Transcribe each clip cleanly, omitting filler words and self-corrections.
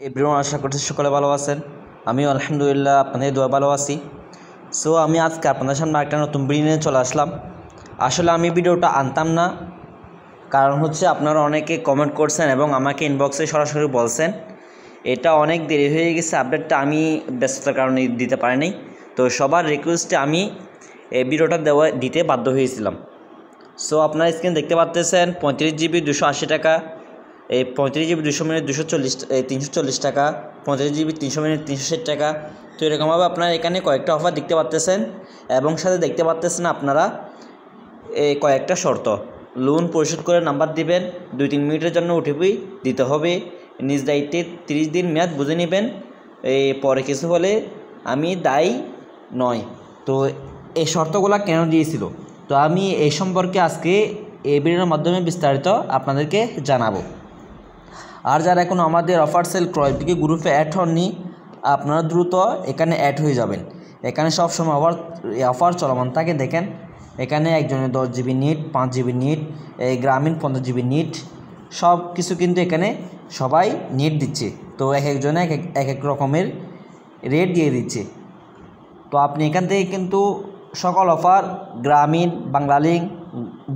Everyone, আশা করছি সকলে ভালো আছেন। আমিও আলহামদুলিল্লাহ আপনাদের দোয়া ভালো আছি। সো আমি আজকে আপনাদের সামনে একটা নতুন ভিডিও নিয়ে চলে আসলাম। আসলে আমি ভিডিওটা আনতাম না, কারণ হচ্ছে আপনারা অনেকে কমেন্ট করছেন এবং আমাকে ইনবক্সে সরাসরি বলছেন এটা অনেক দেরি হয়ে গেছে, আপডেটটা আমি ব্যস্ততার কারণে দিতে পারিনি। তো সবার রিকোয়েস্টে আমি এই ভিডিওটা দিতে বাধ্য হয়েছিলাম। সো আপনারা স্ক্রিন দেখতে পাচ্ছেন 35 জিবি 280 টাকা, এই 35 জিবি 200 মিনিট 340 টাকা, 35 জিবি 300 মিনিট 360 টাকা। তো এরকমভাবে আপনারা এখানে কয়েকটা অফার দেখতে পাচ্ছেন এবং সাথে দেখতে পাচ্ছেন আপনারা এই কয়েকটা শর্ত। লোন পরিশোধ করে নাম্বার দিবেন, 2-3 মিনিটের জন্য ওটিপি দিতে হবে, নিজ দায়িত্বে 30 দিন মেয়াদ বুঝে নেবেন, এই পরে কিছু হলে আমি দায়ী নয়। তো এই শর্তগুলো কেন দিয়েছিল, তো আমি এই সম্পর্কে আজকে এই ভিডিওর মাধ্যমে বিস্তারিত আপনাদেরকে জানাবো। আর যারা এখন আমাদের অফার সেল ক্রয় থেকে গ্রুপে অ্যাড হননি, আপনারা দ্রুত এখানে অ্যাড হয়ে যাবেন। এখানে সবসময় অফার চলমান থাকে। দেখেন এখানে একজনের 10 জিবি নেট, 5 জিবি নেট, এই গ্রামীণ 15 জিবি নেট, সব কিছু কিন্তু এখানে সবাই নেট দিচ্ছে। তো এক একজনে এক এক রকমের রেট দিয়ে দিচ্ছে। তো আপনি এখান থেকে কিন্তু সকল অফার, গ্রামীণ, বাংলালিংক,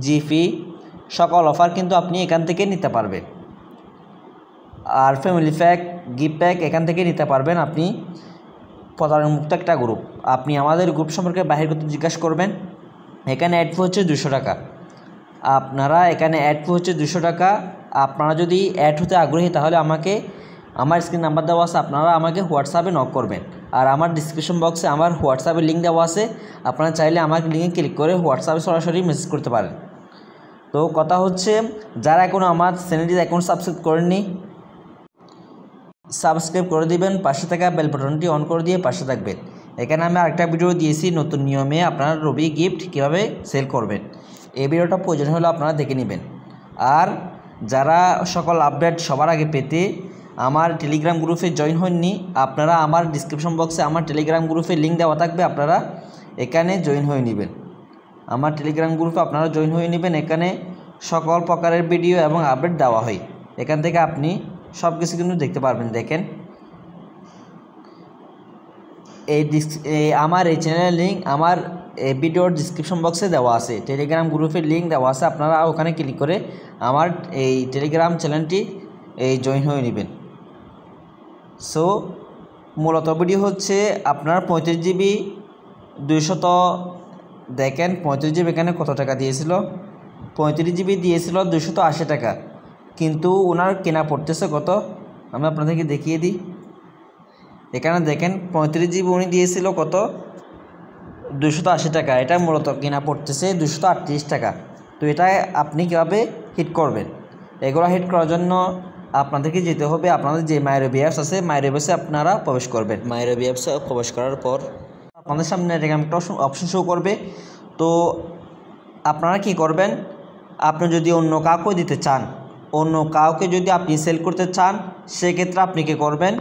জিপি, সকল অফার কিন্তু আপনি এখান থেকে নিতে পারবেন। আর ফ্যামিলি প্যাক, গিফট প্যাক এখান থেকে নিতে পারবেন। আপনি প্রতারণামুক্ত একটা গ্রুপ। আপনি আমাদের গ্রুপ সম্পর্কে বাহির করতে জিজ্ঞাসা করবেন। এখানে অ্যাড ফি হচ্ছে 200 টাকা। আপনারা এখানে অ্যাড ফি হচ্ছে 200 টাকা। আপনারা যদি অ্যাড হতে আগ্রহী তাহলে আমাকে আমার স্ক্রিন নাম্বার দেওয়া আছে, আপনারা আমাকে হোয়াটসঅ্যাপে নক করবেন। আর আমার ডিসক্রিপশন বক্সে আমার হোয়াটসঅ্যাপের লিঙ্ক দেওয়া আছে, আপনারা চাইলে আমার লিঙ্কে ক্লিক করে হোয়াটসঅ্যাপে সরাসরি মেসেজ করতে পারেন। তো কথা হচ্ছে, যারা এখনও আমার চ্যানেলটি অ্যাকাউন্ট সাবস্ক্রাইব করেননি, সাবস্ক্রাইব করে দিবেন, পাশে থাকা বেল বাটনটি অন করে দিয়ে পাশে থাকবেন। এখানে আমি আরেকটা ভিডিও দিয়েছি নতুন নিয়মে আপনারা রবি গিফট কীভাবে সেল করবেন। এই ভিডিওটা প্রয়োজন হলে আপনারা দেখে নেবেন। আর যারা সকল আপডেট সবার আগে পেতে আমার টেলিগ্রাম গ্রুপে জয়েন হননি, আপনারা আমার ডিসক্রিপশন বক্সে আমার টেলিগ্রাম গ্রুপে লিঙ্ক দেওয়া থাকবে, আপনারা এখানে জয়েন হয়ে নেবেন। আমার টেলিগ্রাম গ্রুপে আপনারা জয়েন হয়ে নেবেন। এখানে সকল প্রকারের ভিডিও এবং আপডেট দেওয়া হয়। এখান থেকে আপনি সব কিছু কিন্তু দেখতে পারবেন। দেখেন আমার এই চ্যানেলের লিঙ্ক আমার ভিডিওর ডিসক্রিপশন বক্সে দেওয়া আছে, টেলিগ্রাম গ্রুপের লিঙ্ক দেওয়া আছে, আপনারা ওখানে ক্লিক করে আমার এই টেলিগ্রাম চ্যানেলটি জয়েন হয়ে নেবেন। সো মূলত ভিডিও হচ্ছে আপনার 35 জিবি 200, দেখেন 35 জিবি এখানে কত টাকা দিয়েছিল, 35 জিবি দিয়েছিল 280 টাকা, কিন্তু ওনার কেনা পড়তেছে কত, আমি আপনাদেরকে দেখিয়ে দিই। এখানে দেখেন 35 জিবি উনি দিয়েছিল কত, 280 টাকা। এটা মূলত কেনা পড়তেছে 238 টাকা। তো এটা আপনি কীভাবে হিট করবেন, এগুলো হিট করার জন্য আপনাদেরকে যেতে হবে আপনাদের যে মাইরবি অ্যাপস আছে, মাইরবি অ্যাপসে আপনারা প্রবেশ করবেন। মাইরবি অ্যাপসে প্রবেশ করার পর আপনাদের সামনে এরকম একটা অপশন শো করবে। তো আপনারা কি করবেন, আপনি যদি অন্য কাউকে দিতে চান, অন্য কাউকে যদি আপনি সেল করতে চান, সেক্ষেত্রে আপনি কী করবেন,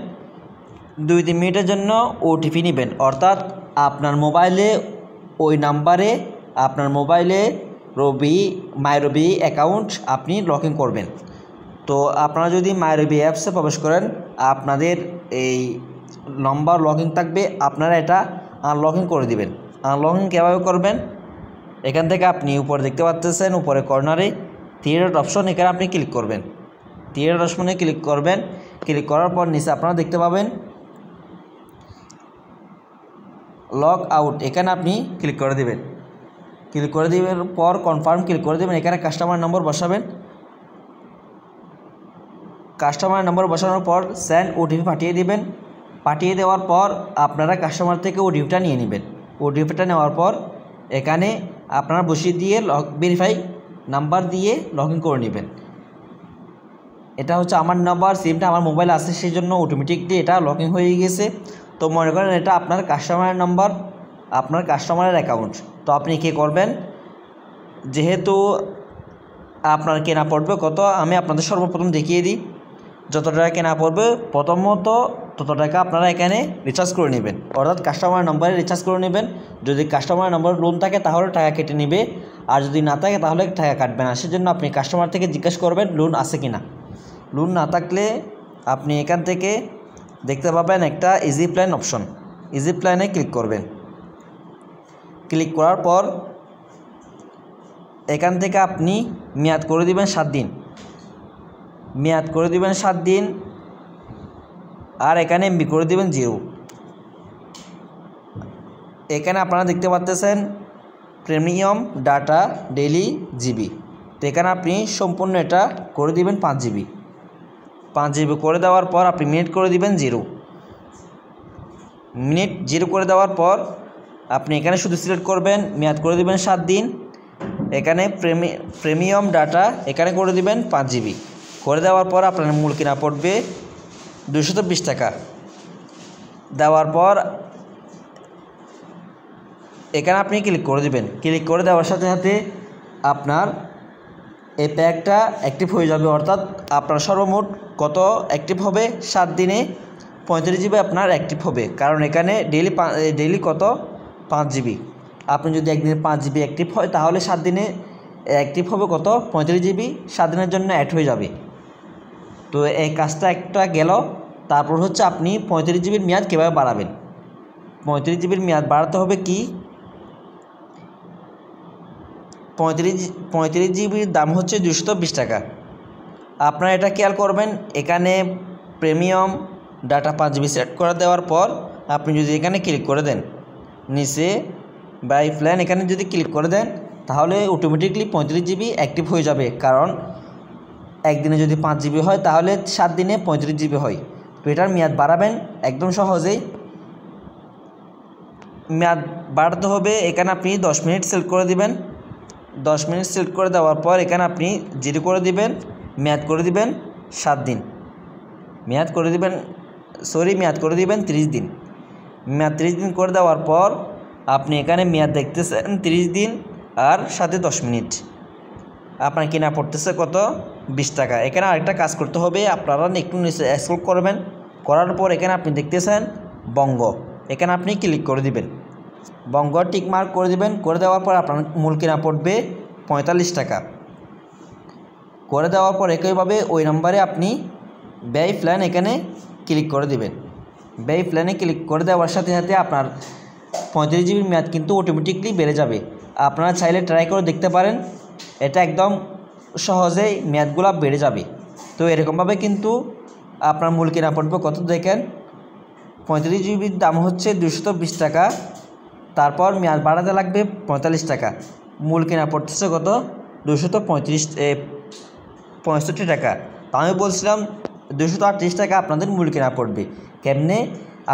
2-3 মিনিটের জন্য ওটিপি নেবেন। অর্থাৎ আপনার মোবাইলে ওই নাম্বারে আপনার মোবাইলে মাইরবি অ্যাকাউন্ট আপনি লগ ইন করবেন। তো আপনারা যদি মাইরবি অ্যাপসে প্রবেশ করেন, আপনাদের এই নম্বর লগ ইন থাকবে, আপনারা এটা আনলগ ইন করে দিবেন। আনলগ ইন কীভাবে করবেন, এখান থেকে আপনি উপরে দেখতে পাচ্ছেন, উপরে কর্নারে 3 ডট অপশন, এখানে আপনি ক্লিক করবেন। 3 ডট অপশনে ক্লিক করবেন। ক্লিক করার পর নিচে আপনারা দেখতে পাবেন লগ আউট, এখানে আপনি ক্লিক করে দেবেন। ক্লিক করে দেওয়ার পর কনফার্ম ক্লিক করে দেবেন। এখানে কাস্টমার নম্বর বসাবেন। কাস্টমার নম্বর বসানোর পর সেন্ড ওটিপি পাঠিয়ে দেবেন। পাঠিয়ে দেওয়ার পর আপনারা কাস্টমার থেকে ওটিপিটা নিয়ে নেবেন। ওটিপিটা নেওয়ার পর এখানে আপনারা বসিয়ে দিয়ে ভেরিফাই নাম্বার দিয়ে লগ ইন করে নেবেন। এটা হচ্ছে আমার নাম্বার, সিমটা আমার মোবাইল আছে, সেই জন্য অটোমেটিকলি এটা লগ ইন হয়ে গেছে। তো মনে করেন এটা আপনার কাস্টমারের নাম্বার, আপনার কাস্টমারের অ্যাকাউন্ট। তো আপনি কী করবেন, যেহেতু আপনার কেনা পড়বে কত, আমি আপনাদের সর্বপ্রথম দেখিয়ে দিই। যত টাকা কেনা পড়বে প্রথমত তত টাকা আপনারা এখানে রিচার্জ করে নেবেন, অর্থাৎ কাস্টমার নম্বরে রিচার্জ করে নেবেন। যদি কাস্টমার নম্বর লোন থাকে তাহলে টাকা কেটে নেবে, আর যদি না থাকে তাহলে টাকা কাটবে না। সেজন্য আপনি কাস্টমার থেকে জিজ্ঞাসা করবেন লোন আছে কি না। লোন না থাকলে আপনি এখান থেকে দেখতে পাবেন একটা ইজি প্ল্যান অপশন, ইজি প্ল্যানে ক্লিক করবেন। ক্লিক করার পর এখান থেকে আপনি মেয়াদ করে দিবেন 7 দিন, মেয়াদ করে দিবেন 7 দিন, আর এখানে এমবি করে দিবেন 0। এখানে আপনারা দেখতে পাচ্ছেন প্রিমিয়াম ডাটা ডেইলি জিবি, তো এখানে আপনি সম্পূর্ণ এটা করে দিবেন 5 জিবি। 5 জিবি করে দেওয়ার পর আপনি মিনিট করে দিবেন 0, মিনিট 0 করে দেওয়ার পর আপনি এখানে শুধু সিলেক্ট করবেন মেয়াদ করে দিবেন 7 দিন, এখানে প্রিমিয়াম ডাটা এখানে করে দিবেন 5 জিবি। করে দেওয়ার পর আপনার মূল কিনা পড়বে 220 টাকা। দেওয়ার পর এখানে আপনি ক্লিক করে দিবেন। ক্লিক করে দেওয়ার সাথে সাথে আপনার এই প্যাকটা অ্যাক্টিভ হয়ে যাবে, অর্থাৎ আপনার সর্বমোট কত অ্যাক্টিভ হবে 7 দিনে 35 জিবি আপনার অ্যাক্টিভ হবে, কারণ এখানে ডেইলি কত 5 জিবি। আপনি যদি একদিনে 5 জিবি অ্যাক্টিভ হয় তাহলে 7 দিনে অ্যাক্টিভ হবে কত 35 জিবি, 7 দিনের জন্য অ্যাড হয়ে যাবে। তো এই কাজটা একটা গেল। তারপর হচ্ছে আপনি 35 জিবির মেয়াদ কীভাবে বাড়াবেন। 35 জিবির মেয়াদ বাড়াতে হবে কি, 35 জিবির দাম হচ্ছে 220 টাকা। আপনারা এটা খেয়াল করবেন, এখানে প্রিমিয়াম ডাটা 5 জিবি সেট করে দেওয়ার পর আপনি যদি এখানে ক্লিক করে দেন নিচে বাই প্ল্যান, এখানে যদি ক্লিক করে দেন তাহলে অটোমেটিকলি 35 জিবি অ্যাক্টিভ হয়ে যাবে, কারণ একদিনে যদি 5 জিবি হয় তাহলে 7 দিনে 35 জিবি হয়। তো এটার মেয়াদ বাড়াবেন একদম সহজেই। মেয়াদ বাড়াতে হবে, এখানে আপনি 10 মিনিট সেট করে দিবেন। 10 মিনিট সেট করে দেওয়ার পর এখানে আপনি 0 করে দিবেন, মেয়াদ করে দিবেন 7 দিন, মেয়াদ করে দিবেন মেয়াদ করে দিবেন 30 দিন। মেয়াদ 30 দিন করে দেওয়ার পর আপনি এখানে মেয়াদ দেখতেছেন 30 দিন আর সাথে 10 মিনিট, আপনার কিনা পড়তেছে কত 20 টাকা। এখানে আরেকটা কাজ করতে হবে, আপনারা একটু নিচে স্ক্রল করবেন, করার পর এখানে আপনি দেখতেছেন বঙ্গ, এখানে আপনি ক্লিক করে দিবেন, বঙ্গ টিক মার্ক করে দিবেন। করে দেওয়ার পর আপনার মূল কিনা পড়বে 45 টাকা। করে দেওয়ার পর একইভাবে ওই নম্বরে আপনি ব্যয় প্ল্যান এখানে ক্লিক করে দিবেন। ব্যয় প্ল্যানে ক্লিক করে দেওয়ার সাথে সাথে আপনার 35 জিবির মেয়াদ কিন্তু অটোমেটিকলি বেড়ে যাবে। আপনারা চাইলে ট্রাই করে দেখতে পারেন, এটা একদম সহজেই মেয়াদগুলো বেড়ে যাবে। তো এরকমভাবে কিন্তু আপনার মূল কিনা পড়বে কত দেখেন, 35 জিবির দাম হচ্ছে 220 টাকা, তারপর মেয়াদ বাড়াতে লাগবে 45 টাকা, মূল কিনা পড়তেছে কত 265 টাকা। তো আমি বলছিলাম 238 টাকা আপনাদের মূল কিনা পড়বে। কেমনে,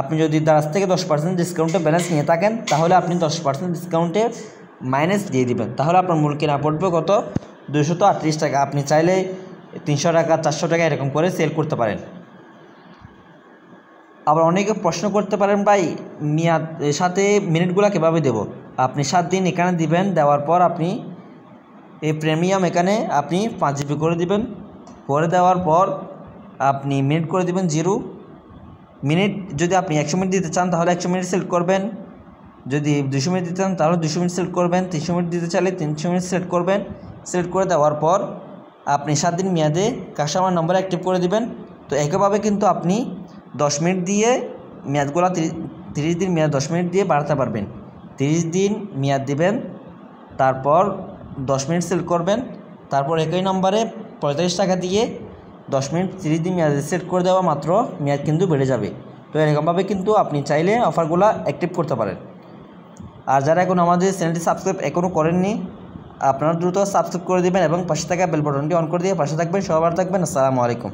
আপনি যদি দারাজ থেকে 10% ডিসকাউন্টে ব্যালেন্স নিয়ে থাকেন তাহলে আপনি 10% ডিসকাউন্টে মাইনাস দিয়ে দিবেন, তাহলে আপনার মূল কিনা পড়বে কত 238 টাকা। আপনি চাইলে 300 টাকা 400 টাকা এরকম করে সেল করতে পারেন। আবার অনেকে প্রশ্ন করতে পারেন ভাই মেয়াদ সাথে মিনিটগুলো কীভাবে দেব। আপনি 7 দিন এখানে দিবেন, দেওয়ার পর আপনি এই প্রিমিয়াম এখানে আপনি 5 জিবি করে দিবেন। করে দেওয়ার পর আপনি মিনিট করে দিবেন 0 মিনিট। যদি আপনি 100 মিনিট দিতে চান তাহলে 100 মিনিট সিলেক্ট করবেন, যদি 200 মিনিট দিতে চান তাহলে 200 মিনিট সিলেক্ট করবেন, 300 মিনিট দিতে চাইলে 300 মিনিট সিলেক্ট করবেন। সিলেক্ট করে দেওয়ার পর আপনি 7 দিন মেয়াদে কাস্টমার নাম্বার অ্যাক্টিভ করে দিবেন। তো একইভাবে কিন্তু আপনি 10 মিনিট দিয়ে মেয়াদগুলো 30 দিন মেয়াদ 10 মিনিট দিয়ে বাড়াতে পারবেন। 30 দিন মেয়াদ দিবেন, তারপর 10 মিনিট সিলেক্ট করবেন, তারপর একই নম্বরে 45 টাকা দিয়ে 10 মিনিট 30 দিন মেয়াদ সেট করে দেওয়া মাত্র মেয়াদ কিন্তু বেড়ে যাবে। তো এরকমভাবে কিন্তু আপনি চাইলে অফারগুলো অ্যাক্টিভ করতে পারেন। আর যারা এখন আমাদের চ্যানেলটি সাবস্ক্রাইব এখনও করেননি আপনারা দ্রুত সাবস্ক্রাইব করে দেবেন এবং পাশে থাকা বেল বাটনটি অন করে দিয়ে পাশে থাকবেন। সবার থাকবেন। আসসালামু আলাইকুম।